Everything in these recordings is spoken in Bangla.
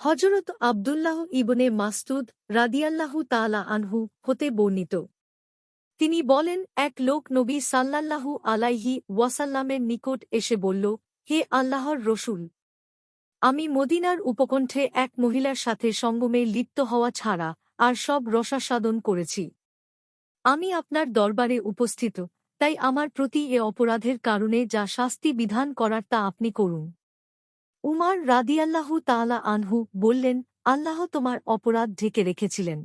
হযরত আব্দুল্লাহ ইবনে মাসউদ রাদিয়াল্লাহু তাআলা আনহু হতে বর্ণিত। তিনি বলেন, এক লোক নবী সাল্লাল্লাহু আলাইহি ওয়াসাল্লামের নিকট এসে বলল, হে আল্লাহর রসূল, আমি মদিনার উপকণ্ঠে এক মহিলার সাথে সঙ্গমে লিপ্ত হওয়া ছাড়া আর সব রসাস্বাদন করেছি। আমি আপনার দরবারে উপস্থিত, তাই আমার প্রতি এ অপরাধের কারণে যা শাস্তি বিধান করার তা আপনি করুন। উমার রাদিয়াল্লাহু তাআলা আনহু বললেন, আল্লাহ তোমার অপরাধ ঢেকে রেখেছিলেন।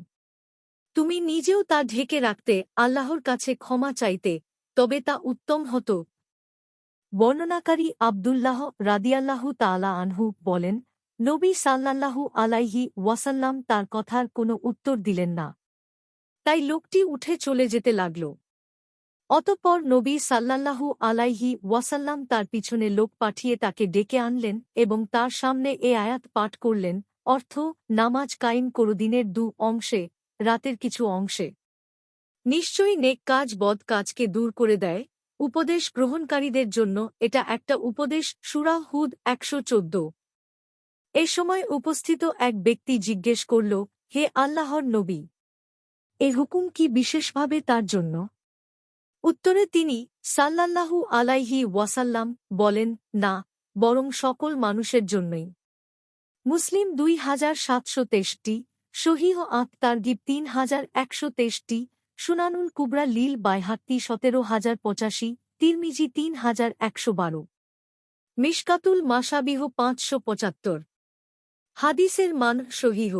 তুমি নিজেও তা ঢেকে রাখতে আল্লাহর কাছে ক্ষমা চাইতে, তবে তা উত্তম হতো। বর্ণনাকারী আব্দুল্লাহ রাদিয়াল্লাহু তাআলা আনহু বলেন, নবী সাল্লাল্লাহু আলাইহি ওয়াসাল্লাম তার কথার কোনো উত্তর দিলেন না। তাই লোকটি উঠে চলে যেতে লাগল। অতঃপর নবী সাল্লাল্লাহু আলাইহি ওয়াসাল্লাম তার পিছনে লোক পাঠিয়ে তাকে ডেকে আনলেন এবং তার সামনে এ আয়াত পাঠ করলেন, অর্থ, নামাজ কায়েম করো দিনের অংশে, রাতের কিছু অংশে। নিশ্চয়ই নেক কাজ বদ কাজকে দূর করে দেয়। উপদেশ গ্রহণকারীদের জন্য এটা একটা উপদেশ। সূরা হুদ ১১৪। এ সময় উপস্থিত এক ব্যক্তি জিজ্ঞেস করল, হে আল্লাহর নবী, এ হুকুম কি বিশেষভাবে তার জন্য? উত্তরে তিনি সাল্লাল্লাহু আলাইহি ওয়াসাল্লাম বলেন, না, বরং সকল মানুষের জন্যই। মুসলিম ২৭৬৩, সহিহ তারগিব ৩১২৩, সুনানুল কুবরা লিল বাইহাক্কি ১৭০৮৫, তিরমিজি ৩১১২। মিশকাতুল মাশাবিহ ৫৭৫। হাদিসের মান সহিহ।